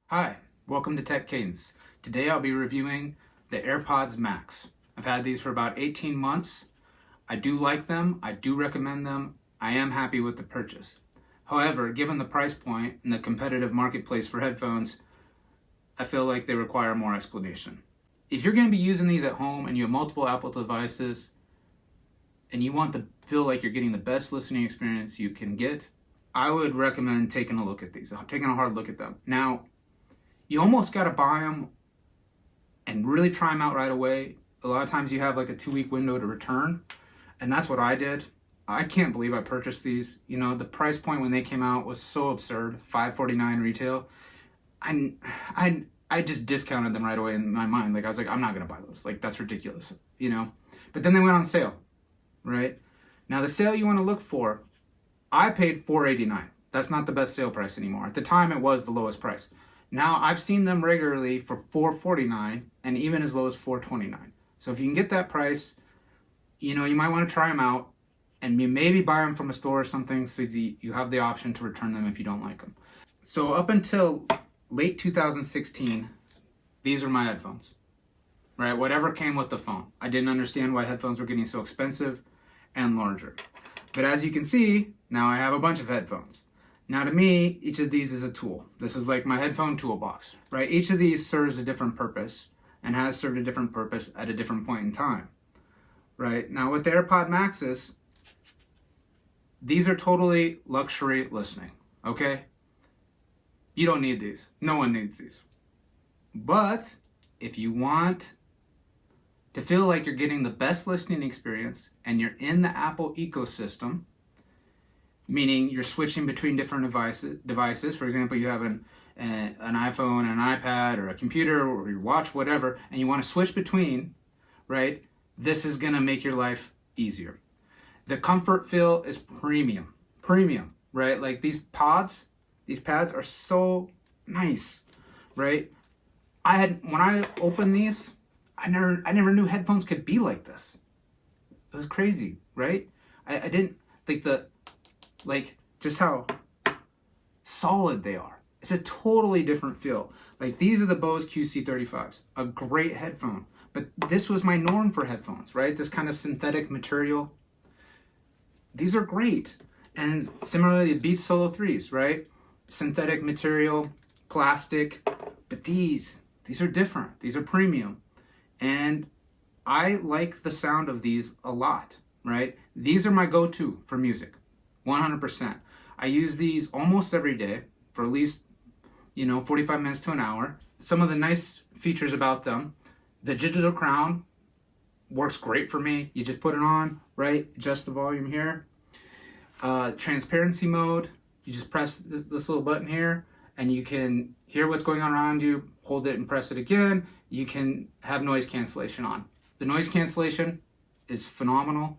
Hi, welcome to Tech Cadence. Today I'll be reviewing the AirPods Max. I've had these for about 18 months. I do like them, I do recommend them, I am happy with the purchase. However, given the price point and the competitive marketplace for headphones, I feel like they require more explanation. If you're going to be using these at home and you have multiple Apple devices and you want to feel like you're getting the best listening experience you can get, I would recommend taking a look at these, taking a hard look at them. Now, you almost got to buy them and really try them out right away. A lot of times you have like a 2-week window to return, and that's what I did. I can't believe I purchased these. You know, the price point when they came out was so absurd, $549 retail. I just discounted them right away in my mind. Like I was like, I'm not gonna buy those. Like that's ridiculous, you know. But then they went on sale, right? Now the sale you want to look for, I paid $489. That's not the best sale price anymore. At the time, it was the lowest price. Now, I've seen them regularly for $449 and even as low as $429. So if you can get that price, you know, you might want to try them out and you maybe buy them from a store or something so you have the option to return them if you don't like them. So up until late 2016, these are my headphones, right? Whatever came with the phone. I didn't understand why headphones were getting so expensive and larger. But as you can see, now I have a bunch of headphones. Now to me, each of these is a tool. This is like my headphone toolbox, right? Each of these serves a different purpose and has served a different purpose at a different point in time, right? Now with the AirPod Maxes, these are totally luxury listening, okay? You don't need these. No one needs these. But if you want to feel like you're getting the best listening experience and you're in the Apple ecosystem, meaning you're switching between different devices. For example, you have an iPhone, an iPad, or a computer, or your watch, whatever, and you want to switch between, right? This is going to make your life easier. The comfort feel is premium, right? Like these pads are so nice, right? When I opened these, I never knew headphones could be like this. It was crazy, right? I didn't think just how solid they are. It's a totally different feel. Like these are the Bose QC 35s, a great headphone. But this was my norm for headphones, right? This kind of synthetic material. These are great. And similarly, the Beats Solo3s, right? Synthetic material, plastic. But these are different. These are premium. And I like the sound of these a lot, right? These are my go-to for music. 100%. I use these almost every day for at least, 45 minutes to an hour. Some of the nice features about them, the digital crown works great for me. You just put it on, right? Adjust the volume here. Transparency mode, you just press this little button here and you can hear what's going on around you, hold it and press it again. You can have noise cancellation on. The noise cancellation is phenomenal.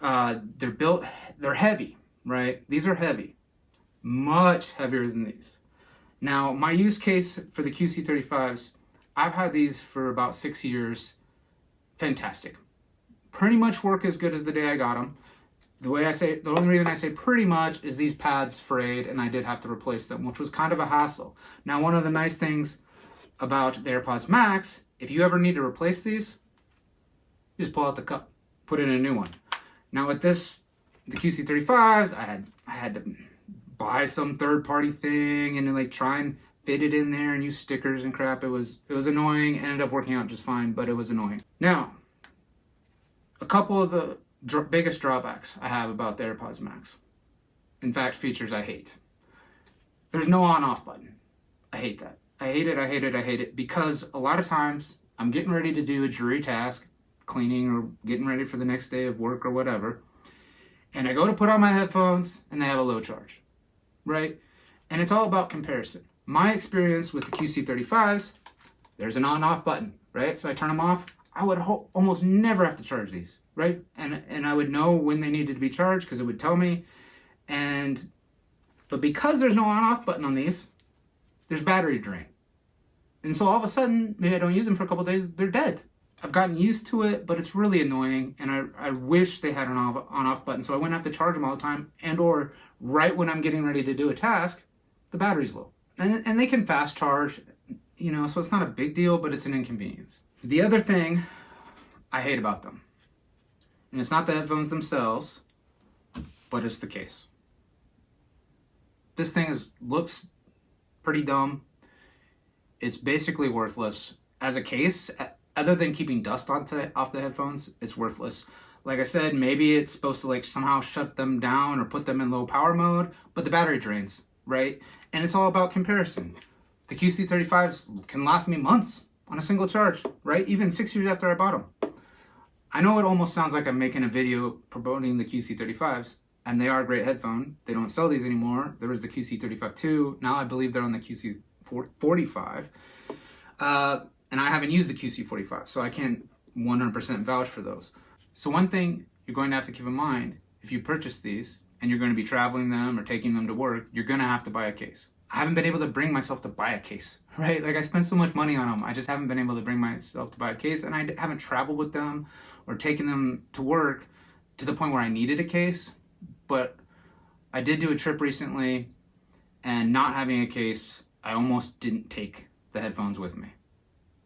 They're heavy, right? These are heavy, much heavier than these. Now, my use case for the QC35s, I've had these for about 6 years. Fantastic. Pretty much work as good as the day I got them. The only reason I say pretty much is these pads frayed and I did have to replace them, which was kind of a hassle. Now, one of the nice things about the AirPods Max, if you ever need to replace these, you just pull out the cup, put in a new one. Now with the QC35s, I had to buy some third-party thing and then try and fit it in there and use stickers and crap. It was annoying. Ended up working out just fine, but it was annoying. Now, a couple of the biggest drawbacks I have about the AirPods Max. In fact, features I hate. There's no on-off button. I hate that. I hate it because a lot of times I'm getting ready to do a jury task, cleaning or getting ready for the next day of work or whatever, and I go to put on my headphones and they have a low charge, right? And it's all about comparison. My experience with the QC35s, there's an on-off button, right? So I turn them off. I would almost never have to charge these, right? And I would know when they needed to be charged because it would tell me. But because there's no on-off button on these, there's battery drain. And so all of a sudden, maybe I don't use them for a couple of days, they're dead. I've gotten used to it, but it's really annoying, and I wish they had an on-off button so I wouldn't have to charge them all the time, and or right when I'm getting ready to do a task, the battery's low. And they can fast charge, so it's not a big deal, but it's an inconvenience. The other thing I hate about them, and it's not the headphones themselves, but it's the case. This thing looks pretty dumb. It's basically worthless. As a case, other than keeping dust off the headphones, it's worthless. Like I said, maybe it's supposed to somehow shut them down or put them in low power mode, but the battery drains, right? And it's all about comparison. The QC35s can last me months on a single charge, right? Even 6 years after I bought them. I know it almost sounds like I'm making a video promoting the QC35s, and they are a great headphone. They don't sell these anymore. There was the QC35-2. Now I believe they're on the QC45. And I haven't used the QC45, so I can't 100% vouch for those. So one thing you're going to have to keep in mind, if you purchase these and you're going to be traveling them or taking them to work, you're going to have to buy a case. I haven't been able to bring myself to buy a case, right? I spent so much money on them. I just haven't been able to bring myself to buy a case, and I haven't traveled with them or taken them to work to the point where I needed a case. But I did do a trip recently, and not having a case, I almost didn't take the headphones with me.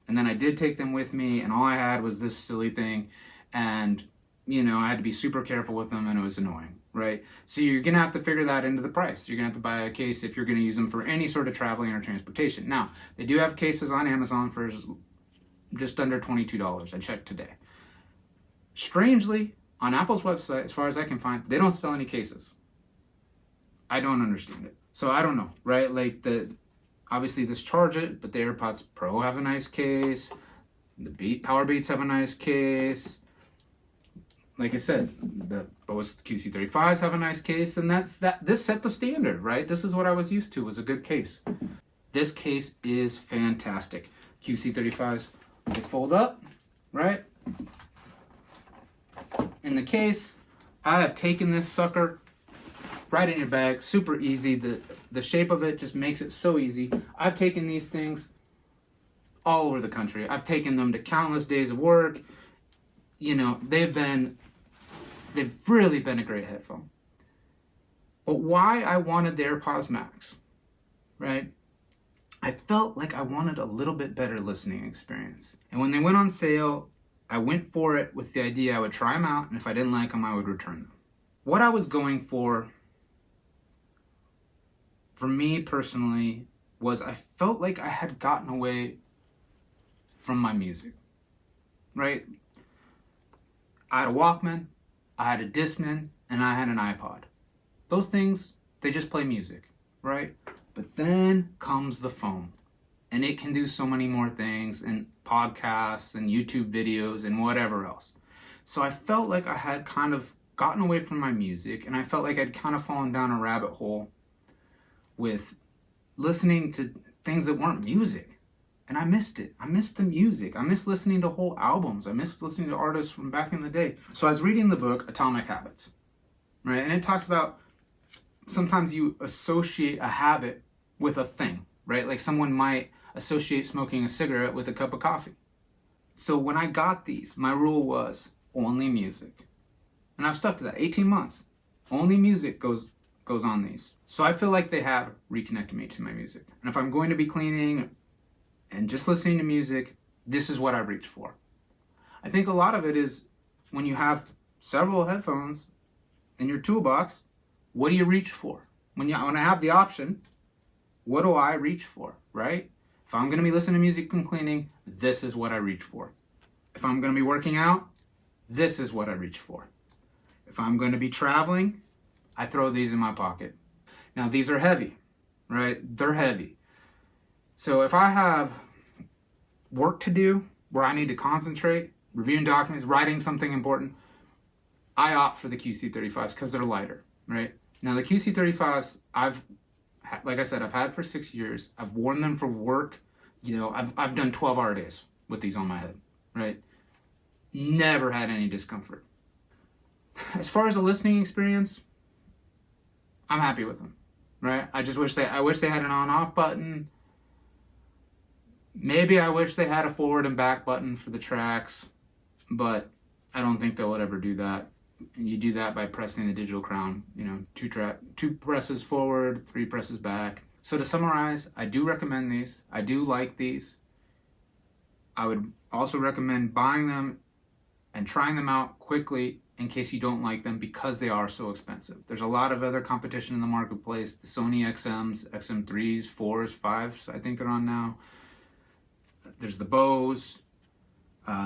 And then I did take them with me, and all I had was this silly thing, and I had to be super careful with them, and it was annoying, right? So you're gonna have to figure that into the price. You're gonna have to buy a case if you're gonna use them for any sort of traveling or transportation. Now, they do have cases on Amazon for just under $22. I checked today. Strangely, on Apple's website, as far as I can find, they don't sell any cases. I don't understand it. So I don't know, right? Obviously this charge it, but the AirPods Pro have a nice case. The Power Beats have a nice case. Like I said, the Bose QC35s have a nice case, and this set the standard, right? This is what I was used to, was a good case. This case is fantastic. QC35s will fold up, right? In the case, I have taken this sucker right in your bag, super easy. The shape of it just makes it so easy. I've taken these things all over the country. I've taken them to countless days of work. They've really been a great headphone. But why I wanted the AirPods Max, right? I felt like I wanted a little bit better listening experience. And when they went on sale, I went for it with the idea I would try them out, and if I didn't like them, I would return them. What I was going for me personally, was I felt like I had gotten away from my music, right? I had a Walkman, I had a Discman, and I had an iPod. Those things, they just play music, right? But then comes the phone, and it can do so many more things, and podcasts and YouTube videos and whatever else. So I felt like I had kind of gotten away from my music, and I felt like I'd kind of fallen down a rabbit hole with listening to things that weren't music. And I missed it. I missed the music. I missed listening to whole albums. I missed listening to artists from back in the day. So I was reading the book Atomic Habits, right? And it talks about sometimes you associate a habit with a thing, right? Like someone might associate smoking a cigarette with a cup of coffee. So when I got these, my rule was only music. And I've stuck to that. 18 months. Only music goes on these. So I feel like they have reconnected me to my music. And if I'm going to be cleaning and just listening to music, this is what I reach for. I think a lot of it is when you have several headphones in your toolbox, what do you reach for? When I have the option, what do I reach for, right? If I'm going to be listening to music and cleaning, this is what I reach for. If I'm going to be working out, this is what I reach for. If I'm going to be traveling, I throw these in my pocket. Now these are heavy, right? They're heavy. So if I have work to do where I need to concentrate, reviewing documents, writing something important, I opt for the QC35s because they're lighter, right? Now the QC35s, like I said, I've had for 6 years. I've worn them for work. I've done 12-hour days with these on my head, right? Never had any discomfort. As far as the listening experience, I'm happy with them, right? I wish they had an on-off button. Maybe I wish they had a forward and back button for the tracks, but I don't think they would ever do that. And you do that by pressing the digital crown, 2 presses forward, 3 presses back. So to summarize, I do recommend these. I do like these. I would also recommend buying them and trying them out quickly in case you don't like them because they are so expensive. There's a lot of other competition in the marketplace. The Sony XMs, XM3s, 4s, 5s, I think they're on now. There's the Bose.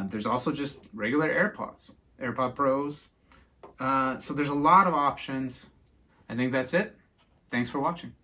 There's also just regular AirPods, AirPod Pros. So there's a lot of options. I think that's it. Thanks for watching.